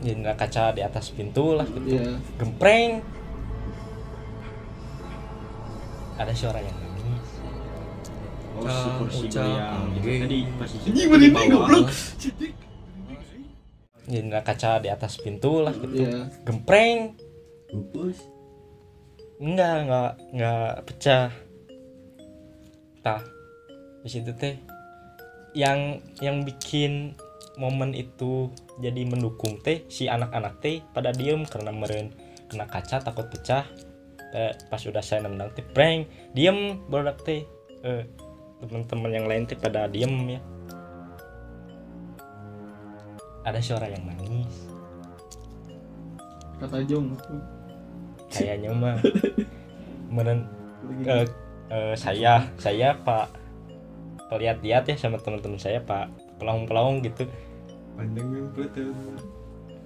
nggak kaca di atas pintu lah gitu. Gempreng, ada suara yang nangis. Tadi pas Nggak kaca di atas pintu lah gitu. Gempreng, nggak pecah. Tah, di situ teh yang bikin momen itu jadi mendukung teh si anak-anak teh pada diem karena meren kena kaca takut pecah. Pas udah saya nendang teh prank diem baru teh teman-teman yang lain teh pada diem ya. Ada suara yang nangis. Kata Jong Kayaknya mah meren saya Pak lihat-lihat ya sama teman-teman saya Pak pelong-pelong gitu. pandang betul.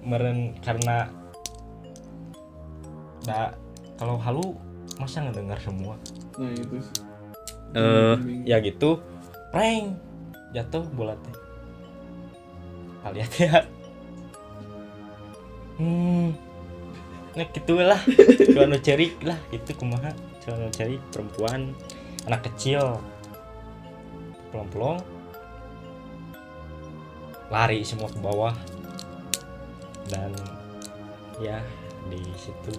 Meren karena kalau halu masa ngedengar semua. Nah itu Ya gitu prank jatuh bola teh. Lihat nah gitulah celana cerik lah itu kumaha celana cerik perempuan anak kecil pelong-pelong lari semua ke bawah dan ya di situ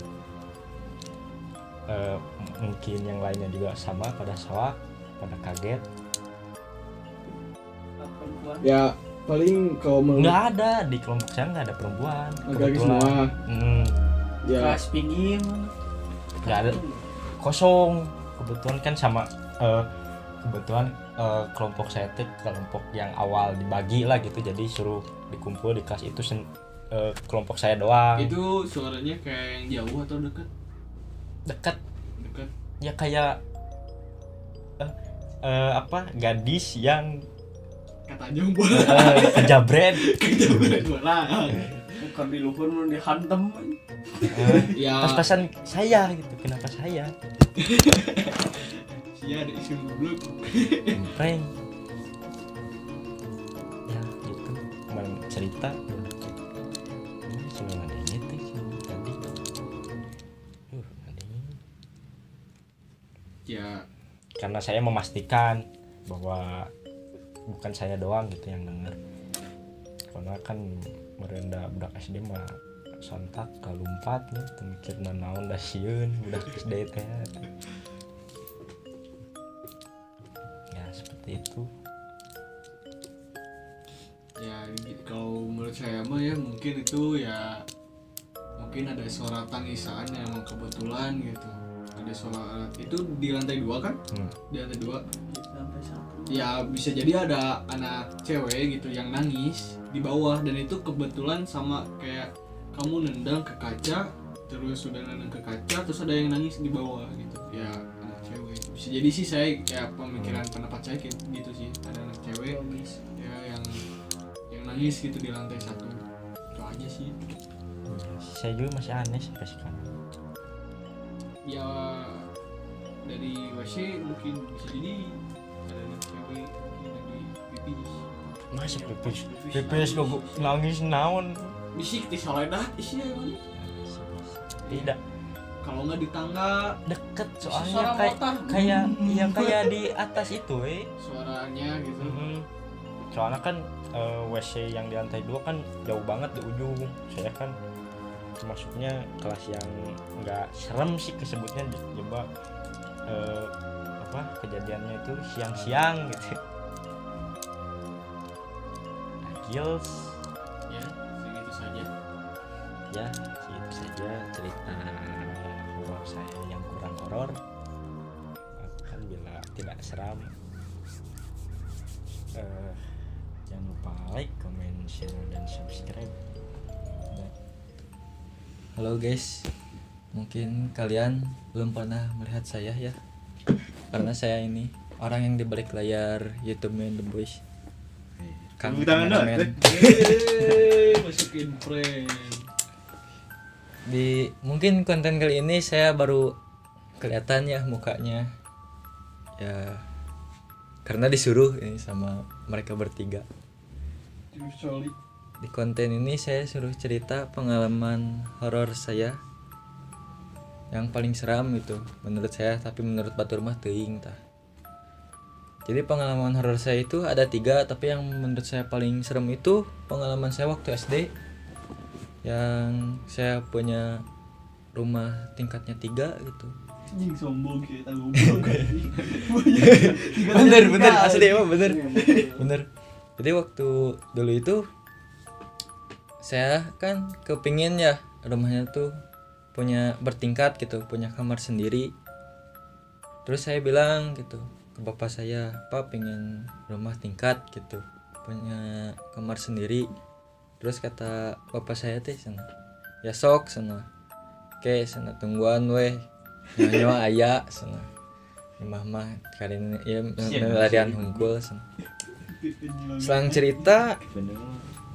mungkin yang lainnya juga sama pada sawah pada kaget. ya paling kalau Nggak ada di kelompok saya nggak ada perempuan laki semua ya kelas pinggir nggak ada kosong kebetulan kan sama kebetulan kelompok saya tuh kelompok yang awal dibagi lah gitu jadi suruh dikumpul di kelas itu kelompok saya doang. itu suaranya kayak yang jauh atau dekat Dekat ya kayak gadis yang kata Jong bola kejabret bola bukan di luhur mau dihantem ya pas-pasan saya gitu kenapa saya sia ada isu goblok prank ya gitu kemarin cerita ini semua ada ini teh tadi ada ini. ya Karena saya memastikan bahwa bukan saya doang gitu yang dengar karena kan merendah budak SD mah sontak kalumpat nih mikirna naon da sieun budak SD teh ya seperti itu. ya kalau menurut saya mah ya mungkin itu ya mungkin ada suara tangisan yang emang kebetulan gitu ada suara itu di lantai 2 kan di lantai 2 sampai satu ya bisa jadi ada anak cewek gitu yang nangis di bawah dan itu kebetulan sama kayak kamu nendang ke kaca terus sudah nendang ke kaca terus ada yang nangis di bawah gitu ya anak cewek bisa jadi sih saya kayak pemikiran pendapat saya kayak gitu sih ada anak cewek ya yang nangis gitu di lantai 1 itu aja sih Saya juga masih aneh sampai sekarang. ya dari WC mungkin bisa jadi ada anak cewek mungkin lagi pipis Masih pipis kok nangis naon? bisik di soledat isinya emang Tidak kalau nggak di tangga deket suara soalnya motor. kayak di atas itu suaranya gitu soalnya kan WC yang di lantai 2 kan jauh banget di ujung. Saya kan masuknya kelas yang nggak serem sih kesebutnya coba kejadiannya itu siang-siang gitu. Gils ya segitu saja ya itu saja cerita horor saya yang kurang horor. Kan bila tidak seram jangan lupa like, comment, share, dan subscribe. Halo guys, mungkin kalian belum pernah melihat saya ya, karena saya ini orang yang di balik layar YouTube-nya The Boys. Kang kameramen. Masukin friend. Di mungkin konten kali ini saya baru kelihatan ya mukanya, ya karena disuruh ini sama mereka bertiga. Solid. di konten ini saya suruh cerita pengalaman horor saya yang paling seram itu menurut saya, tapi menurut batur mah teuing tah. Jadi pengalaman horor saya itu ada 3, tapi yang menurut saya paling serem itu pengalaman saya waktu SD, yang saya punya rumah tingkatnya 3 gitu. Anjing sombong kita goblok. Bener asli emang bener. Jadi waktu dulu itu saya kan kepingin ya rumahnya tuh punya bertingkat gitu, punya kamar sendiri. Terus saya bilang gitu ke bapak saya, "Pak, pengen rumah tingkat gitu, punya kamar sendiri." Terus kata bapak saya teh sana, "Ya sok sana, oke sana tungguan weh, nyawa aya sana, mah karin ya larian hungkul sana." Selang cerita,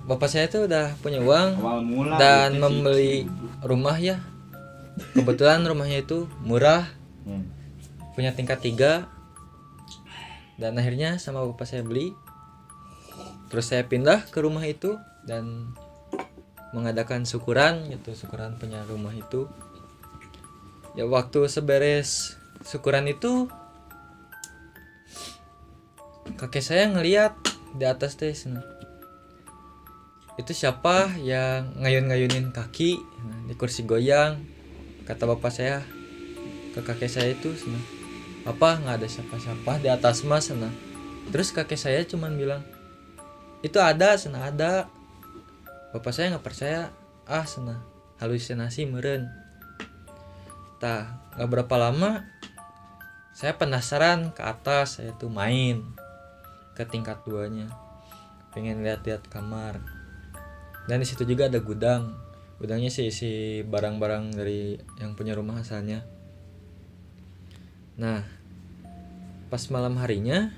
bapak saya tuh udah punya uang Awal mula dan gitu sih. membeli rumah ya. Kebetulan rumahnya itu murah, punya tingkat 3. Dan akhirnya sama bapak saya beli. Terus saya pindah ke rumah itu dan mengadakan syukuran gitu, syukuran punya rumah itu. Ya waktu seberes syukuran itu kakek saya ngeliat di atas teh sana, itu siapa yang ngayun-ngayunin kaki di kursi goyang. Kata bapak saya ke kakek saya itu sana, "Apa nggak ada siapa-siapa di atas mas sana?" Terus kakek saya cuman bilang, "Itu ada sana, ada." Bapak saya nggak percaya, sana halusinasi meren. Nggak berapa lama saya penasaran ke atas, saya tuh main ke tingkat 2-nya, pengen lihat-lihat kamar. Dan di situ juga ada gudangnya sih isi barang-barang dari yang punya rumah asalnya. Nah, pas malam harinya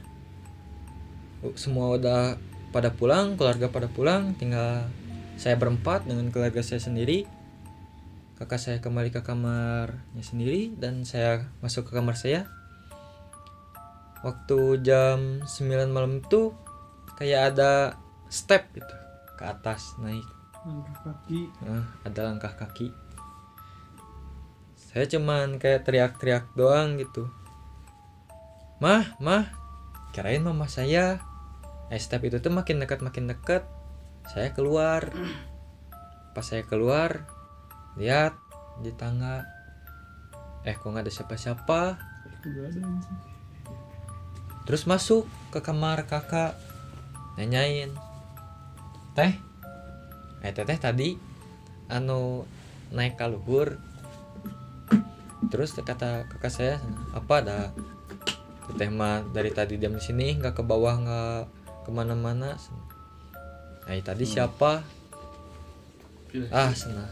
semua udah pada pulang, keluarga pada pulang, tinggal saya berempat dengan keluarga saya sendiri. Kakak saya kembali ke kamarnya sendiri dan saya masuk ke kamar saya. Waktu jam 9 malam itu kayak ada step gitu ke atas naik. Langkah kaki. Ada langkah kaki. Saya cuman kayak teriak-teriak doang gitu. Mah, kirain mama saya. Step itu tuh makin dekat. Saya keluar. Pas saya keluar, lihat di tangga. Kok nggak ada siapa-siapa. Terus masuk ke kamar kakak, nanyain, "Teh, teteh tadi naik ke luhur." Terus kata kakak saya, "Apa ada? Teteh mah dari tadi diam di sini, nggak ke bawah, nggak kemana-mana." Tadi siapa? Sana.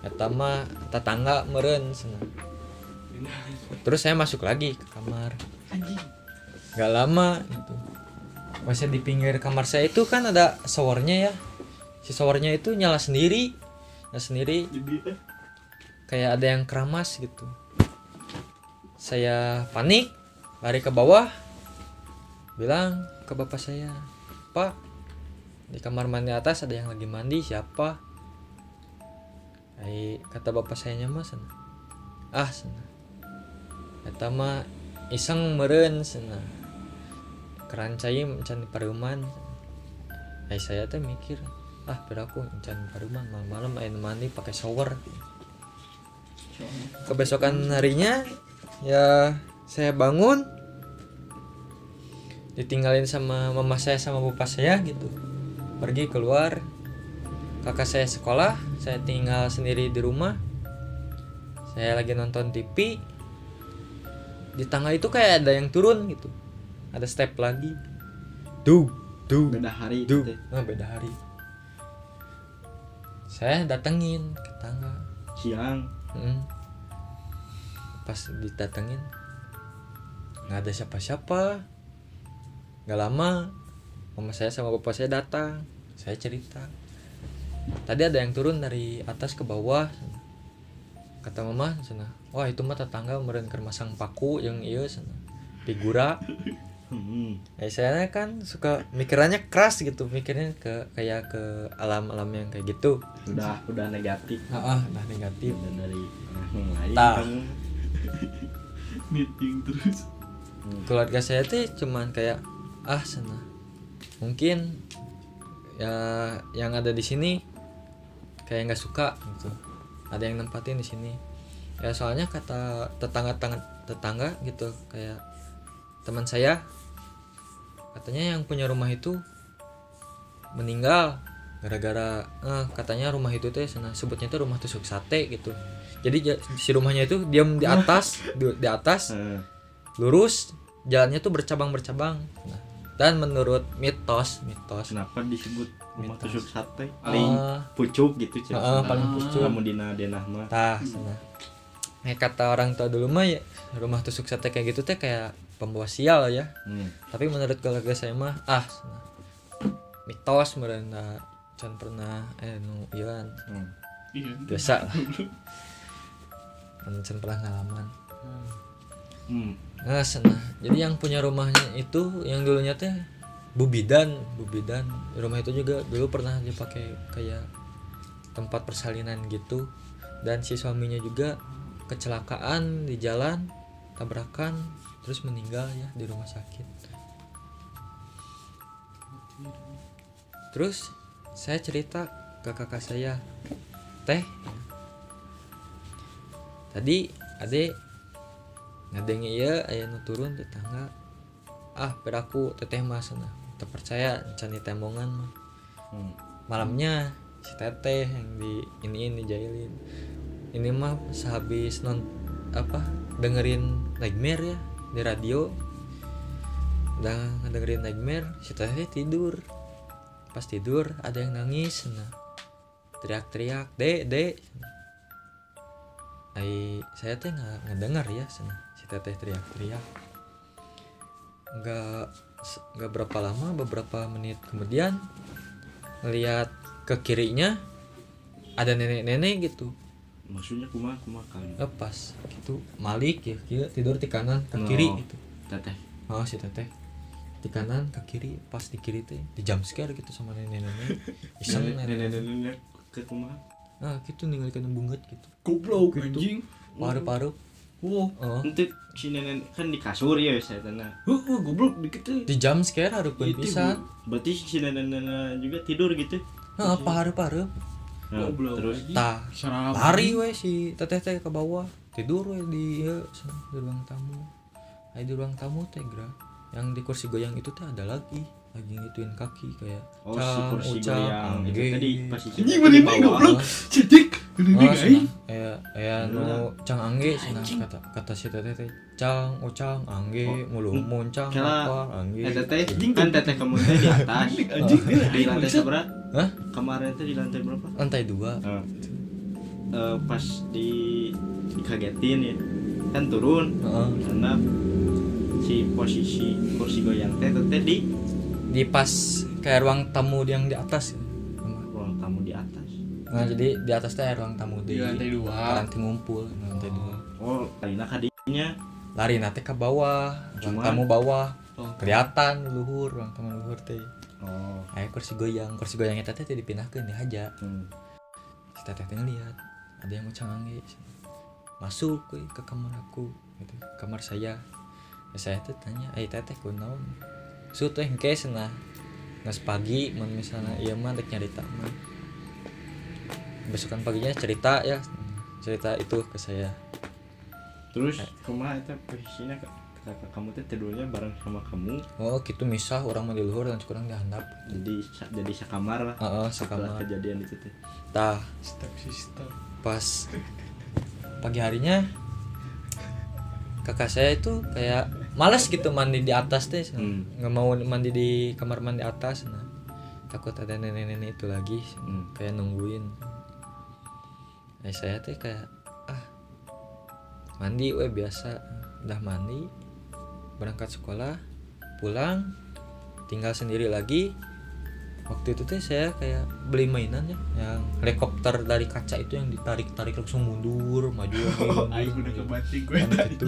Eta mah tetangga meren sana. Terus saya masuk lagi ke kamar. Gak lama gitu, masih di pinggir kamar saya itu kan ada showernya ya. Si showernya itu nyala sendiri, kayak ada yang keramas gitu. Saya panik, lari ke bawah, bilang ke bapak saya, "Pak, di kamar mandi atas ada yang lagi mandi, siapa?" Kata bapak saya nyama sana, sana eta mah iseng meren sana, kerancai mencan di paruman. Saya tuh mikir, beraku mencan paruman malam-malam main mandi pakai shower. Kebesokan harinya ya saya bangun, ditinggalin sama mama saya sama bapak saya gitu, pergi keluar. Kakak saya sekolah, saya tinggal sendiri di rumah. Saya lagi nonton TV, di tangga itu kayak ada yang turun gitu, ada step lagi. Beda hari itu teh. Beda hari. Saya datengin ke tangga Siang. Pas didatengin nggak ada siapa-siapa. Nggak lama mama saya sama bapak saya datang. Saya cerita, tadi ada yang turun dari atas ke bawah. Kata mama sana, "Wah itu mah tetangga meren keur masang paku yang iya sana, figura." Saya kan suka mikirannya keras gitu, mikirnya kayak ke alam-alam yang kayak gitu. Udah negatif. Nah negatif. Udah dari orang yang lain Tah. kamu. meeting terus. Keluarga saya tuh cuman kayak sana mungkin ya yang ada di sini kayak nggak suka gitu, ada yang nempatin di sini ya, soalnya kata tetangga gitu, kayak teman saya katanya yang punya rumah itu meninggal gara-gara katanya rumah itu teh sebutnya tuh rumah tusuk sate gitu. Jadi si rumahnya itu diam di atas di atas lurus, jalannya tuh bercabang-bercabang. Nah, dan menurut mitos Kenapa disebut rumah Mitos. tusuk sate? Ah. Paling pucuk gitu paling pucuk. Kamu dina mah. Tah, sana. Kata orang tua dulu mah ya, rumah tusuk sate kayak gitu teh kayak pembawa sial ya. Tapi menurut keluarga saya mah sana. Mitos merenda can pernah nu ieuan. Iya. Biasa lah. Can pernah ngalaman. Nah, sana. Jadi yang punya rumahnya itu yang dulunya teh bubidan. Rumah itu juga dulu pernah dipakai kayak tempat persalinan gitu. Dan si suaminya juga kecelakaan di jalan, tabrakan, terus meninggal ya di rumah sakit. Terus saya cerita ke kakak saya, teh tadi adek ngadenge ieu aya nu turun di tangga, peraku teteh mah sana teu percaya can ditembongan mah. Malamnya si teteh yang di dijailin. Ini mah sehabis dengerin nightmare ya di radio. Udah dengerin nightmare, si teteh tidur. Pas tidur ada yang nangis, teriak-teriak, dek. Saya teh nggak dengar ya, si teteh teriak-teriak. Nggak berapa lama, beberapa menit kemudian ngelihat ke kirinya ada nenek-nenek gitu. Maksudnya kumaha kali? Pas gitu Malik ya tidur di kanan ke kiri gitu. Teteh. Si teteh di kanan ke kiri, pas di kiri teh di jump scare gitu sama nenek-nenek. Iseng Nenek ke kumaha? Gitu ninggalin bunget gitu. Goblok Gitu. anjing. Paru-paru. Nanti si nenek kan di kasur ya saya tanah. Goblok dikit teh. Di jump scare hareupeun pisan. Berarti si nenek juga tidur gitu. Paru-paru. Goblok. Terus Tah Serem. lari we si teteh teh ke bawah, tidur we di ruang tamu. Di ruang tamu teh yang di kursi goyang itu teh ada lagi ngituin kaki kayak si kursi goyang itu tadi posisi Anjing mana nih goblok. Cedik. Gede guys. Kayak nu cang angge cenah kata si teteh teh cang angge mulu muncang apa angge. Teteh kan teteh kamu teh di atas. Anjing Di lantai seberapa? Hah? Kemarin teh di lantai berapa? Lantai 2. Pas dikagetin ya kan turun karena si posisi kursi goyang teh di pas kayak ruang tamu yang di atas. ruang tamu di atas. Nah, jadi di atas teh ruang tamu Di lantai 2. Orang ngumpul di lantai 2. Lainnya kadinya Lari nate ke bawah, ruang Cuman- tamu bawah. Kelihatan luhur, ruang tamu luhur teh. Kursi goyang eta teh dipindahkeun dihaja. Si teteh teh ngeliat ada yang ucang angge. Masuk ke kamar aku gitu, kamar saya. Saya teh tanya, teteh kunaon? Su teh engke cenah. Geus pagi mun misalnya ieu mah rek nyarita mah. Besokan paginya cerita itu ke saya. terus kumaha eta posisinya kakak kamu teh tidurnya bareng sama kamu, Gitu misah orang mah di luhur dan kurang di handap. jadi sakamar lah setelah Sakamar. kejadian itu teh. Tah, Sistem. pas pagi harinya kakak saya itu kayak malas gitu mandi di atas teh, nggak mau mandi di kamar mandi atas, takut ada nenek-nenek itu lagi, kayak nungguin. Saya teh kayak mandi biasa, udah mandi, berangkat sekolah, pulang, tinggal sendiri lagi. Waktu itu teh saya kayak beli mainan ya, yang helikopter dari kaca itu yang ditarik-tarik langsung mundur, maju lagi. Aing udah kebatik gue Yang tadi. itu,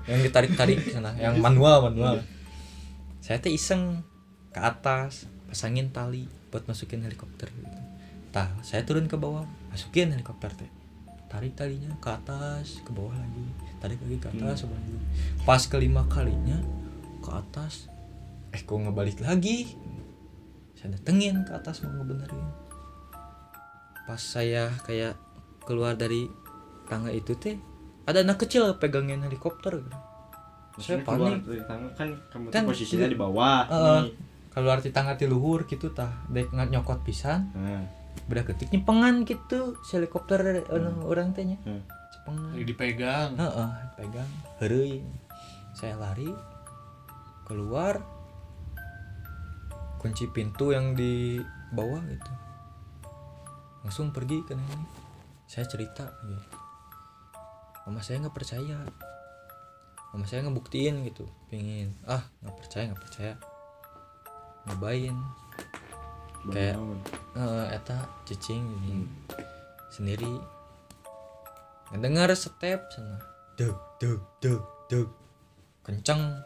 yang ditarik-tarik sana, yang manual. saya teh iseng ke atas pasangin tali buat masukin helikopter gitu. Tah saya turun ke bawah masukin helikopter teh, tarik talinya ke atas ke bawah lagi, tarik lagi ke atas ke bawah lagi. Pas kelima kalinya ke atas kok ngebalik lagi, saya datengin ke atas mau ngebenerin. Pas saya kayak keluar dari tangga itu teh ada anak kecil pegangin helikopter gitu. Saya Maksudnya keluar panik dari tangga kan kamu tuh Kan posisinya itu- di bawah nih. keluar di tangga ti luhur gitu tah dek nyokot pisan Nah, beda ketik nyepengan gitu si helikopter orang teh nya Hmm. cepengan Lagi dipegang. pegang heureuy. Saya lari keluar kunci pintu yang di bawah gitu langsung pergi ke nenek. Saya cerita gitu. Mama saya nggak percaya, mama saya ngebuktiin gitu, pingin nggak percaya nyobain kayak eta cicing ini sendiri ngedengar step sana deg kenceng.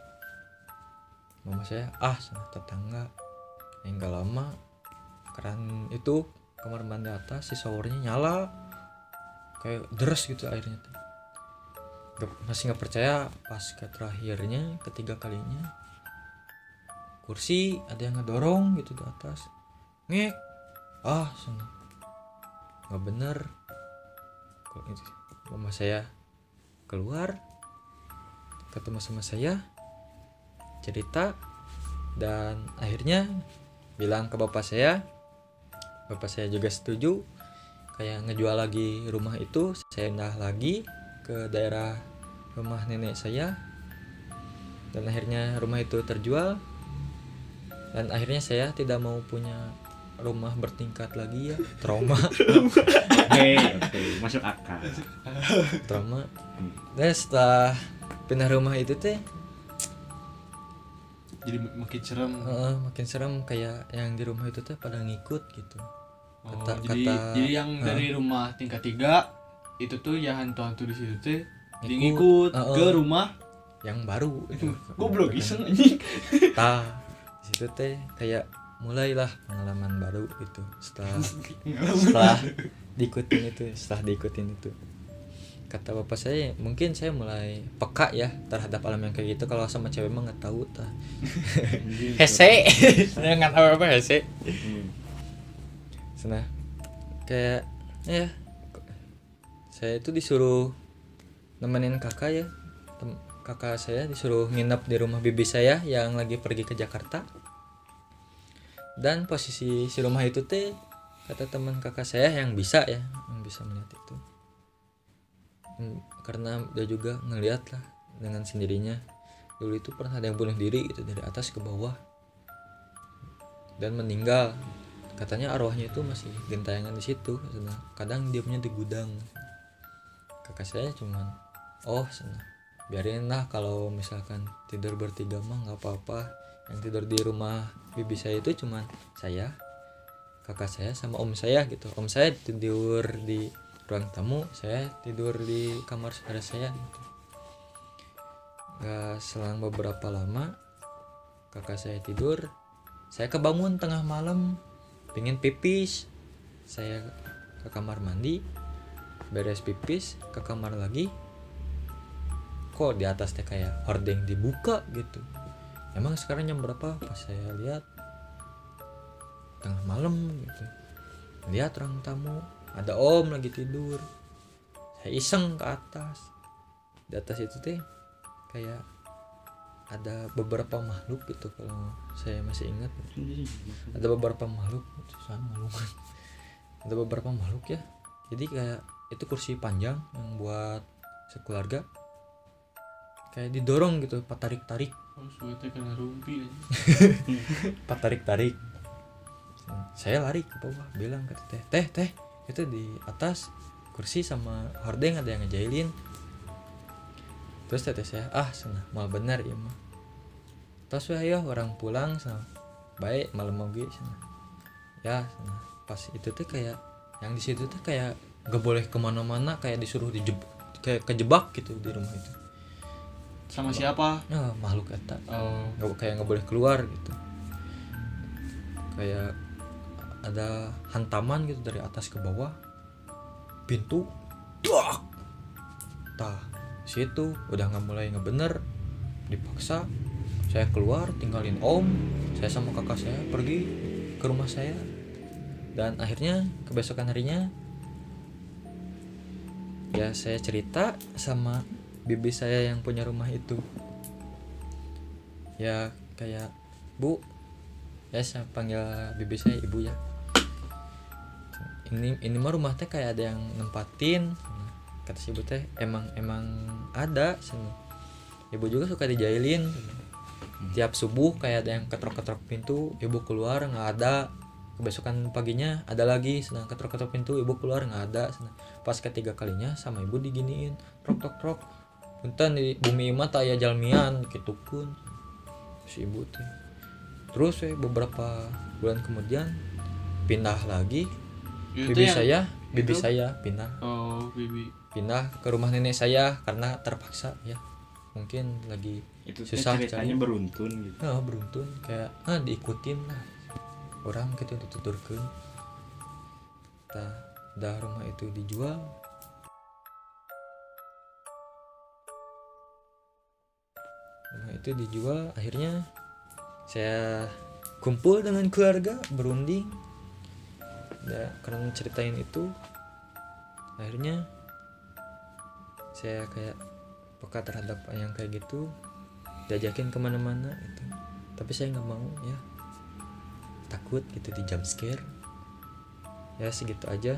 Mama saya sana tetangga yang gak lama keran itu kamar mandi atas si showernya nyala kayak deres gitu airnya tuh. Masih nggak percaya pas ke terakhirnya ketiga kalinya kursi ada yang ngedorong gitu di atas ngek sana nggak bener kok itu. Mama saya keluar ketemu sama saya cerita dan akhirnya bilang ke bapak saya juga setuju kayak ngejual lagi rumah itu. Saya pindah lagi ke daerah rumah nenek saya dan akhirnya rumah itu terjual dan akhirnya saya tidak mau punya rumah bertingkat lagi ya, trauma. Oke, masuk akal. trauma. Dan setelah pindah rumah itu teh Jadi makin serem. makin serem kayak yang di rumah itu teh pada ngikut gitu. Jadi yang dari rumah tingkat 3 itu tuh ya hantu-hantu di situ teh Ngikut. ngikut ke rumah yang baru itu. goblok iseng anjing. Di situ teh kayak mulailah pengalaman baru gitu setelah diikutin itu. Kata bapak saya mungkin saya mulai peka ya terhadap alam yang kayak gitu. Kalau sama cewek mah nggak tahu tah. Hese saya nggak tahu apa hese. Nah kayak ya saya itu disuruh nemenin kakak ya, kakak saya disuruh nginep di rumah bibi saya yang lagi pergi ke Jakarta. Dan posisi si rumah itu teh kata teman kakak saya yang bisa melihat itu, karena dia juga ngeliat lah dengan sendirinya dulu itu pernah ada yang bunuh diri gitu dari atas ke bawah dan meninggal. Katanya arwahnya itu masih gentayangan di situ. Kadang dia punya di gudang. Kakak saya cuman biarin lah kalau misalkan tidur bertiga mah nggak apa-apa. Yang tidur di rumah bibi saya itu cuman saya, kakak saya sama om saya gitu. Om saya tidur di ruang tamu, saya tidur di kamar saudara saya gitu. Gak selang beberapa lama kakak saya tidur, saya kebangun tengah malam pengen pipis. Saya ke kamar mandi, beres pipis ke kamar lagi, kok di atas teh kayak hordeng dibuka gitu. Emang sekarang jam berapa? Pas saya lihat tengah malam gitu, lihat ruang tamu ada om lagi tidur. Saya iseng ke atas, di atas itu teh kayak ada beberapa makhluk gitu, kalau saya masih ingat ada beberapa makhluk. Ada beberapa makhluk ya. Jadi kayak itu kursi panjang yang buat sekeluarga, kayak didorong gitu, tarik-tarik. Soalnya kena rumpi aja. Tarik-tarik. Saya lari ke bawah, bilang ke teh itu di atas kursi sama hordeng ada yang ngejailin. Terus teteh saya sana mal benar ya mah. Terus ya orang pulang sana baik malam oge sana. Ya sana pas itu tuh kayak yang di situ tuh kayak gak boleh kemana-mana, kayak disuruh kayak kejebak gitu di rumah itu. Sama siapa? ya makhluk eta Oh. nggak boleh keluar gitu, kayak ada hantaman gitu dari atas ke bawah, pintu duak, tah situ udah nggak mulai nggak bener, dipaksa saya keluar tinggalin om, saya sama kakak saya pergi ke rumah saya, dan akhirnya kebesokan harinya ya saya cerita sama bibi saya yang punya rumah itu, ya kayak bu, ya saya panggil bibi saya ibu ya, ini mah rumah teh kayak ada yang nempatin, kata si ibu teh emang ada sini, ibu juga suka dijailin, tiap subuh kayak ada yang ketrok-ketrok pintu, ibu keluar nggak ada, kebesokan paginya ada lagi, sedang ketrok-ketrok pintu, ibu keluar nggak ada, pas ketiga kalinya sama ibu diginiin, trok punten di bumi mah tak aya jalmian gitu pun si ibu teh. Terus beberapa bulan kemudian pindah lagi, Itu bibi yang- saya pindah Oh, bibi. ke rumah nenek saya karena terpaksa ya, mungkin lagi Itu teh susah ceritanya cari. beruntun gitu. Beruntun kayak diikutin lah orang gitu dituturkeun, dah rumah itu dijual, akhirnya saya kumpul dengan keluarga berunding, karena ceritain itu akhirnya saya kayak peka terhadap yang kayak gitu, diajakin kemana-mana gitu, tapi saya nggak mau ya, takut gitu di jump scare. Ya segitu aja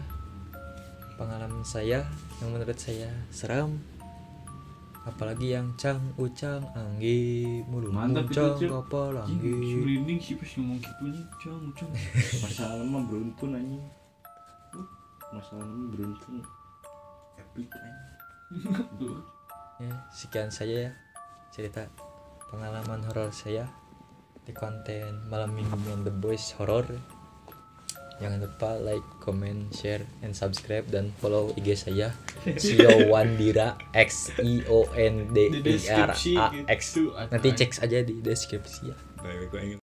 pengalaman saya yang menurut saya seram, apalagi yang cang ucang anggi mulu Mantap itu, muncang Cuk. kapal Si anggi. merinding sih pas ngomong gitu nih, cang. Masalah mah beruntun anjing. Masalah mah beruntun. Epic anjing. Ya, sekian saja ya cerita pengalaman horor saya di konten malam mingguan The Boys Horror. Jangan lupa like, comment, share, and subscribe, dan follow IG saya Siowandira XIONDIRAX. Di deskripsi gitu. Nanti cek aja di deskripsi ya. Baik, gue